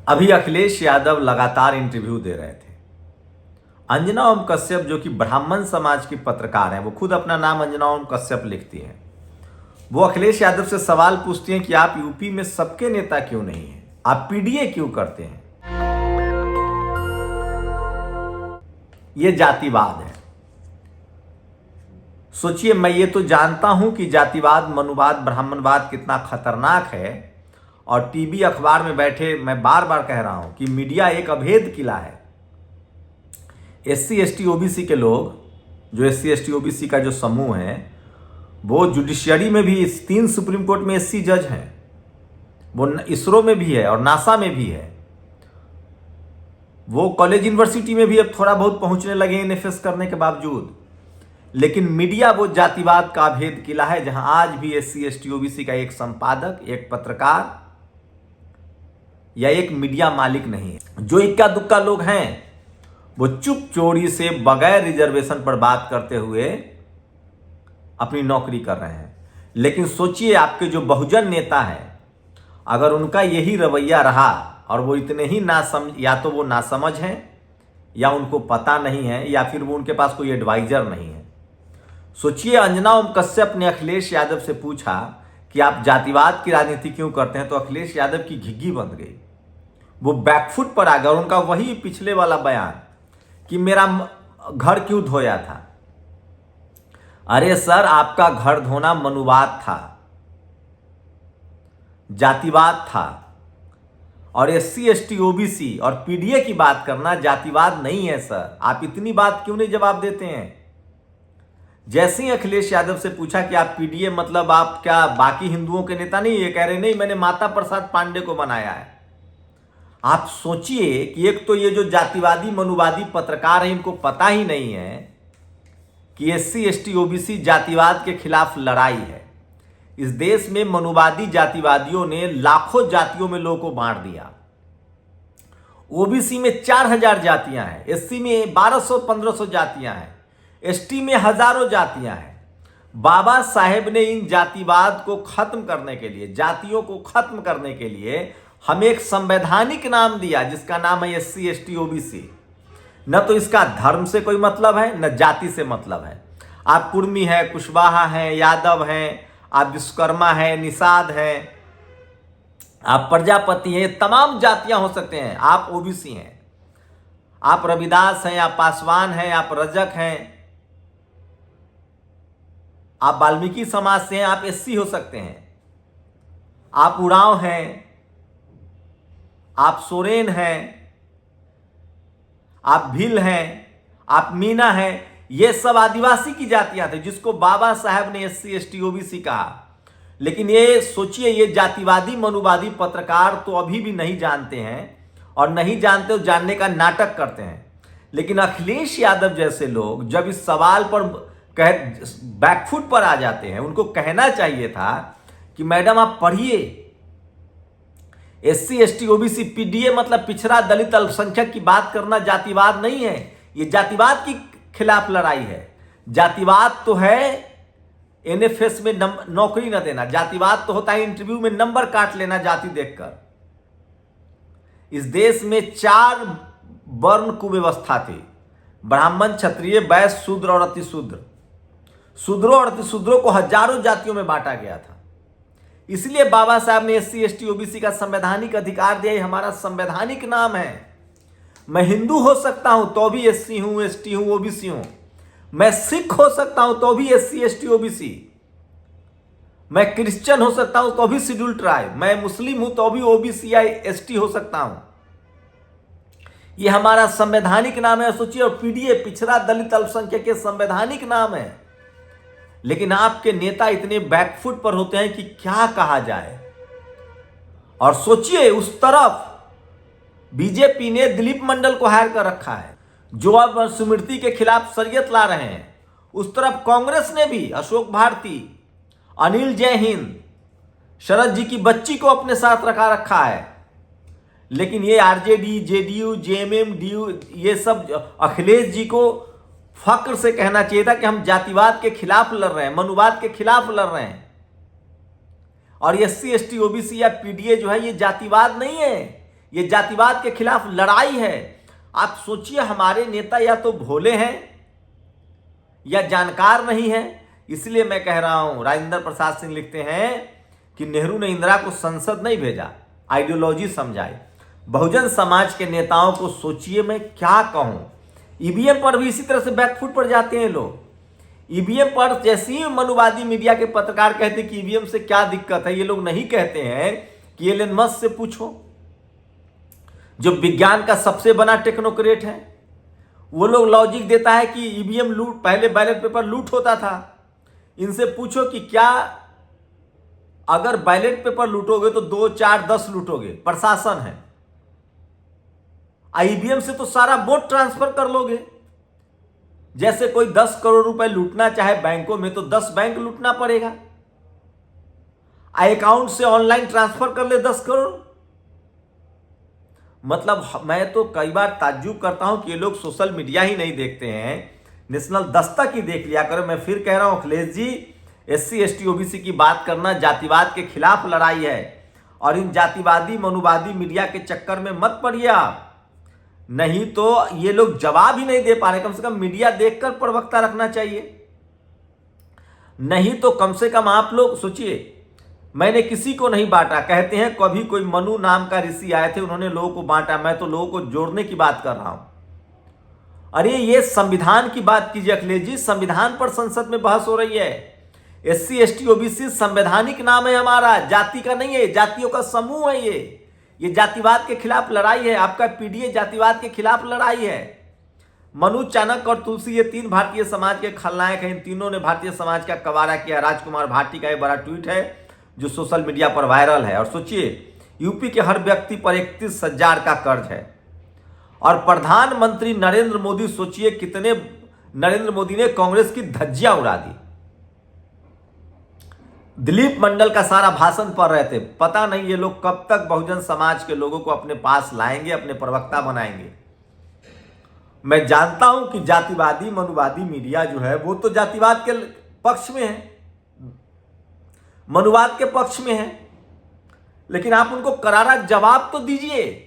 अभी अखिलेश यादव लगातार इंटरव्यू दे रहे थे। अंजना ओम कश्यप जो कि ब्राह्मण समाज की पत्रकार हैं, वो खुद अपना नाम अंजना ओम कश्यप लिखती हैं। वो अखिलेश यादव से सवाल पूछती हैं कि आप यूपी में सबके नेता क्यों नहीं हैं, आप पीडीए क्यों करते हैं। ये जातिवाद है। सोचिए, मैं ये तो जानता हूं कि जातिवाद, मनुवाद, ब्राह्मणवाद कितना खतरनाक है, और टीवी अखबार में बैठे मैं बार बार कह रहा हूं कि मीडिया एक अभेद किला है। एससी एसटी ओबीसी के लोग, जो एससी एसटी ओबीसी का जो समूह है, वो जुडिशियरी में भी 3 सुप्रीम कोर्ट में एससी जज हैं, वो इसरो में भी है और नासा में भी है, वो कॉलेज यूनिवर्सिटी में भी अब थोड़ा बहुत पहुंचने लगे एनएफएस करने के बावजूद। लेकिन मीडिया वो जातिवाद का अभेद किला है, जहां आज भी एससी एसटी ओबीसी का एक संपादक, एक पत्रकार या एक मीडिया मालिक नहीं है। जो इक्का दुक्का लोग हैं वो चुप चोरी से बगैर रिजर्वेशन पर बात करते हुए अपनी नौकरी कर रहे हैं। लेकिन सोचिए, आपके जो बहुजन नेता हैं, अगर उनका यही रवैया रहा और वो इतने ही नासमझ, या तो वो नासमझ हैं या उनको पता नहीं है या फिर वो उनके पास कोई एडवाइजर नहीं है। सोचिए, अंजना ओम कश्यप ने अखिलेश यादव से पूछा कि आप जातिवाद की राजनीति क्यों करते हैं, तो अखिलेश यादव की घिघी बंद गई, वो बैकफुट पर आ गया। और उनका वही पिछले वाला बयान कि मेरा घर क्यों धोया था। अरे सर, आपका घर धोना मनुवाद था, जातिवाद था, और एससी एसटी ओबीसी और पीडीए की बात करना जातिवाद नहीं है। सर, आप इतनी बात क्यों नहीं जवाब देते हैं। जैसे ही अखिलेश यादव से पूछा कि आप पीडीए मतलब आप क्या बाकी हिंदुओं के नेता नहीं, ये कह रहे नहीं, मैंने माता प्रसाद पांडे को बनाया है। आप सोचिए कि एक तो ये जो जातिवादी मनुवादी पत्रकार हैं, इनको पता ही नहीं है कि एससी एसटी ओबीसी जातिवाद के खिलाफ लड़ाई है। इस देश में मनुवादी जातिवादियों ने लाखों जातियों में लोगों को बांट दिया। ओबीसी में 4000 जातियां हैं, एससी में 1200-1500 जातियां हैं, एसटी में हजारों जातियां हैं। बाबा साहेब ने इन जातिवाद को खत्म करने के लिए, जातियों को खत्म करने के लिए हमें एक संवैधानिक नाम दिया, जिसका नाम है एससी एसटी ओबीसी। न तो इसका धर्म से कोई मतलब है, न जाति से मतलब है। आप कुर्मी हैं, कुशवाहा हैं, यादव हैं, आप विश्वकर्मा हैं, निषाद हैं, आप प्रजापति हैं, तमाम जातियां हो सकते हैं। आप ओबीसी हैं, आप रविदास हैं, आप पासवान हैं, आप रजक हैं, आप वाल्मीकि समाज से हैं, आप एससी हो सकते हैं, आप उरांव हैं, आप सोरेन हैं, आप भील हैं, आप मीना हैं। ये सब आदिवासी की जातियां थी, जिसको बाबा साहब ने एससी एसटी ओबीसी कहा। लेकिन ये सोचिए, ये जातिवादी मनुवादी पत्रकार तो अभी भी नहीं जानते हैं, और नहीं जानते तो जानने का नाटक करते हैं। लेकिन अखिलेश यादव जैसे लोग जब इस सवाल पर बैकफुट पर आ जाते हैं, उनको कहना चाहिए था कि मैडम आप पढ़िए, एससी एसटी ओबीसी पीडीए मतलब पिछड़ा दलित अल्पसंख्यक की बात करना जातिवाद नहीं है। ये जातिवाद की खिलाफ लड़ाई है। जातिवाद तो है एनएफएस में नौकरी न देना, जातिवाद तो होता है इंटरव्यू में नंबर काट लेना जाति देखकर। इस देश में 4 वर्ण कुव्यवस्था थी, ब्राह्मण, क्षत्रिय, वैश्य, शूद्र और अतिशूद्र। शूद्रों और अतिशूद्रों को हजारों जातियों में बांटा गया था। इसलिए बाबा साहब ने एससी एसटी ओबीसी का संवैधानिक अधिकार दिया। हमारा संवैधानिक नाम है। मैं हिंदू हो सकता हूं तो भी एससी हूं, एसटी हूं, ओबीसी हूं। मैं सिख हो सकता हूं तो भी एससी एसटी ओबीसी। मैं क्रिश्चियन हो सकता हूं तो भी शेड्यूल ट्राइब। मैं मुस्लिम हूं तो भी ओबीसी या एसटी हो सकता हूं। यह हमारा संवैधानिक नाम है। सोचिए, और पीडीए पिछड़ा दलित अल्पसंख्यक के संवैधानिक नाम है। लेकिन आपके नेता इतने बैकफुट पर होते हैं कि क्या कहा जाए। और सोचिए, उस तरफ बीजेपी ने दिलीप मंडल को हायर कर रखा है, जो अब स्मृति के खिलाफ शरीयत ला रहे हैं। उस तरफ कांग्रेस ने भी अशोक भारती, अनिल जय हिंद, शरद जी की बच्ची को अपने साथ रखा है। लेकिन ये आरजेडी, जेडीयू, जेएमएम, डीयू, ये सब अखिलेश जी को फक्र से कहना चाहिए था कि हम जातिवाद के खिलाफ लड़ रहे हैं, मनुवाद के खिलाफ लड़ रहे हैं। और एससी एसटी ओबीसी या पीडीए जो है, ये जातिवाद नहीं है, ये जातिवाद के खिलाफ लड़ाई है। आप सोचिए, हमारे नेता या तो भोले हैं या जानकार नहीं है। इसलिए मैं कह रहा हूं, राजेंद्र प्रसाद सिंह लिखते हैं कि नेहरू ने इंदिरा को संसद नहीं भेजा, आइडियोलॉजी समझाए। बहुजन समाज के नेताओं को सोचिए, मैं क्या कहूं। ईवीएम पर भी इसी तरह से बैकफुट पर जाते हैं लोग। ईवीएम पर जैसे ही मनुवादी मीडिया के पत्रकार कहते कि ईवीएम से क्या दिक्कत है, ये लोग नहीं कहते हैं कि एलन मस्क से पूछो, जो विज्ञान का सबसे बड़ा टेक्नोक्रेट है। वो लोग लॉजिक देता है कि ईवीएम लूट, पहले बैलेट पेपर लूट होता था। इनसे पूछो कि क्या अगर बैलेट पेपर लूटोगे तो 2, 4, 10 लूटोगे, प्रशासन है। ईवीएम से तो सारा वोट ट्रांसफर कर लोगे। जैसे कोई 10 करोड़ रुपए लूटना चाहे बैंकों में, तो 10 बैंक लूटना पड़ेगा। अकाउंट से ऑनलाइन ट्रांसफर कर ले 10 करोड़। मतलब मैं तो कई बार ताज्जुब करता हूं कि ये लोग सोशल मीडिया ही नहीं देखते हैं, नेशनल दस्तक ही देख लिया करो। मैं फिर कह रहा हूं Akhilesh ji, SC ST OBC की बात करना जातिवाद के खिलाफ लड़ाई है, और इन जातिवादी मनुवादी मीडिया के चक्कर में मत पड़िए आप। नहीं तो ये लोग जवाब ही नहीं दे पा रहे। कम से कम मीडिया देखकर प्रवक्ता रखना चाहिए। नहीं तो कम से कम आप लोग सोचिए, मैंने किसी को नहीं बांटा। कहते हैं कभी कोई मनु नाम का ऋषि आए थे, उन्होंने लोगों को बांटा। मैं तो लोगों को जोड़ने की बात कर रहा हूं। अरे ये संविधान की बात कीजिए अखिलेश जी, संविधान पर संसद में बहस हो रही है। SC ST OBC संवैधानिक नाम है हमारा, जाति का नहीं है, जातियों का समूह है। ये जातिवाद के खिलाफ लड़ाई है। आपका PDA जातिवाद के खिलाफ लड़ाई है। मनु, चाणक्य और तुलसी, ये 3 भारतीय समाज के खलनायक हैं। इन तीनों ने भारतीय समाज का कवारा किया। राजकुमार भाटी का एक बड़ा ट्वीट है जो सोशल मीडिया पर वायरल है। और सोचिए, यूपी के हर व्यक्ति पर 31,000 का कर्ज है। और प्रधानमंत्री नरेंद्र मोदी, सोचिए कितने, नरेंद्र मोदी ने कांग्रेस की धज्जियां उड़ा दी। दिलीप मंडल का सारा भाषण पढ़ रहे थे। पता नहीं ये लोग कब तक बहुजन समाज के लोगों को अपने पास लाएंगे, अपने प्रवक्ता बनाएंगे। मैं जानता हूं कि जातिवादी मनुवादी मीडिया जो है वो तो जातिवाद के पक्ष में है, मनुवाद के पक्ष में है, लेकिन आप उनको करारा जवाब तो दीजिए।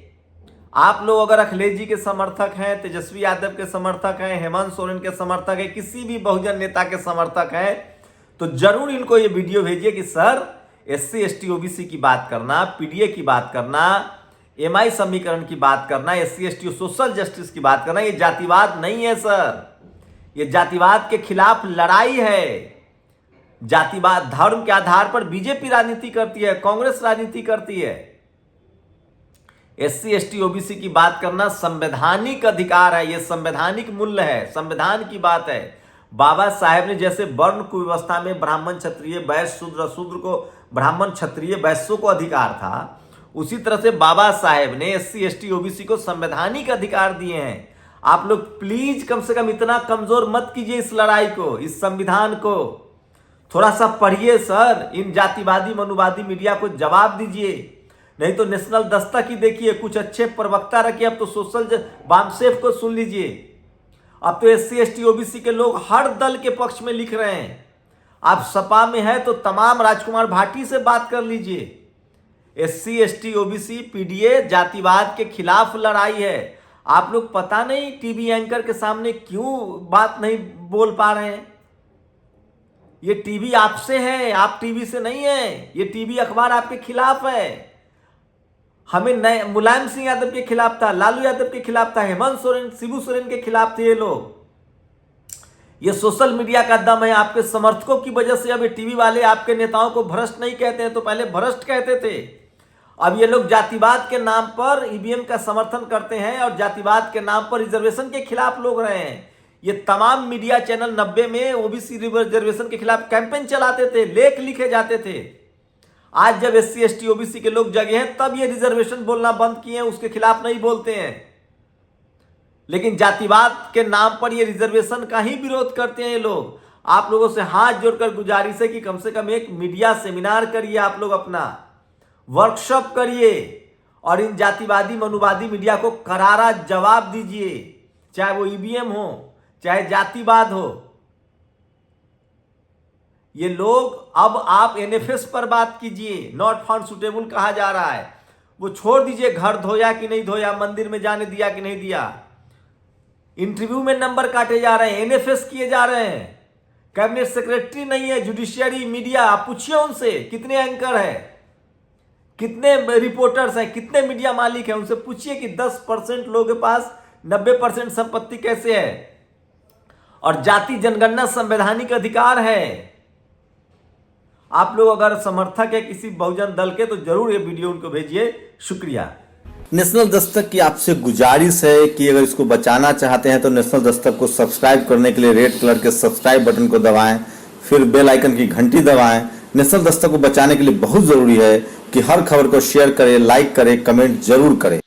आप लोग अगर अखिलेश जी के समर्थक हैं, तेजस्वी यादव के समर्थक हैं, हेमंत सोरेन के समर्थक हैं, किसी भी बहुजन नेता के समर्थक हैं, तो जरूर इनको ये वीडियो भेजिए कि सर SC ST OBC की बात करना, PDA की बात करना, MI समीकरण की बात करना, SC ST सोशल जस्टिस की बात करना, ये जातिवाद नहीं है सर। ये जातिवाद के खिलाफ लड़ाई है। जातिवाद धर्म के आधार पर बीजेपी राजनीति करती है, कांग्रेस राजनीति करती है। SC ST OBC की बात करना संवैधानिक अधिकार है, यह संवैधानिक मूल्य है, संविधान की बात है। बाबा साहेब ने जैसे वर्ण कुव्यवस्था में ब्राह्मण क्षत्रिय वैश्य शूद्र, शूद्र को ब्राह्मण क्षत्रिय वैश्यों को अधिकार था, उसी तरह से बाबा साहेब ने SC ST OBC को संवैधानिक अधिकार दिए हैं। आप लोग प्लीज कम से कम इतना कमजोर मत कीजिए इस लड़ाई को, इस संविधान को। थोड़ा सा पढ़िए सर, इन जातिवादी मनुवादी मीडिया को जवाब दीजिए। नहीं तो नेशनल दस्तक ही देखिए, कुछ अच्छे प्रवक्ता रखिए। अब तो सोशल वामसेफ को सुन लीजिए। अब तो SC ST OBC के लोग हर दल के पक्ष में लिख रहे हैं। आप सपा में है तो तमाम राजकुमार भाटी से बात कर लीजिए। SC ST OBC PDA जातिवाद के खिलाफ लड़ाई है। आप लोग पता नहीं टीवी एंकर के सामने क्यों बात नहीं बोल पा रहे हैं। ये टीवी आपसे है, आप टीवी से नहीं है। ये टीवी अखबार आपके खिलाफ है। हमें नए मुलायम सिंह यादव के खिलाफ था, लालू यादव के खिलाफ था, हेमंत सोरेन, शिबू सोरेन के खिलाफ थे ये लोग। ये सोशल मीडिया का दम है। आपके समर्थकों की वजह से अब ये टीवी वाले आपके नेताओं को भ्रष्ट नहीं कहते हैं, तो पहले भ्रष्ट कहते थे। अब ये लोग जातिवाद के नाम पर ईवीएम का समर्थन करते हैं और जातिवाद के नाम पर रिजर्वेशन के खिलाफ लोग रहे हैं। ये तमाम मीडिया चैनल 90 में OBC रिजर्वेशन के खिलाफ कैंपेन चलाते थे, लेख लिखे जाते थे। आज जब SC ST OBC के लोग जगे हैं तब ये रिजर्वेशन बोलना बंद किए हैं, उसके खिलाफ नहीं बोलते हैं। लेकिन जातिवाद के नाम पर ये रिजर्वेशन का ही विरोध करते हैं ये लोग। आप लोगों से हाथ जोड़कर गुजारिश है कि कम से कम एक मीडिया सेमिनार करिए, आप लोग अपना वर्कशॉप करिए और इन जातिवादी मनुवादी मीडिया को करारा जवाब दीजिए, चाहे वो ईवीएम हो, चाहे जातिवाद हो। ये लोग, अब आप NFS पर बात कीजिए, नॉट फाउंड सुटेबल कहा जा रहा है। वो छोड़ दीजिए घर धोया कि नहीं धोया, मंदिर में जाने दिया कि नहीं दिया, इंटरव्यू में नंबर काटे जा रहे हैं, एनएफएस किए जा रहे हैं, कैबिनेट सेक्रेटरी नहीं है, जुडिशियरी, मीडिया, आप पूछिए उनसे कितने एंकर है, कितने रिपोर्टर्स हैं, कितने मीडिया मालिक हैं, उनसे पूछिए कि 10% लोगों के पास 90% संपत्ति कैसे है। और जाति जनगणना संवैधानिक अधिकार है। आप लोग अगर समर्थक है किसी बहुजन दल के तो जरूर ये वीडियो उनको भेजिए। शुक्रिया। नेशनल दस्तक की आपसे गुजारिश है कि अगर इसको बचाना चाहते हैं तो नेशनल दस्तक को सब्सक्राइब करने के लिए रेड कलर के सब्सक्राइब बटन को दबाएं, फिर बेल आइकन की घंटी दबाएं। नेशनल दस्तक को बचाने के लिए बहुत जरूरी है कि हर खबर को शेयर करें, लाइक करें, कमेंट जरूर करें।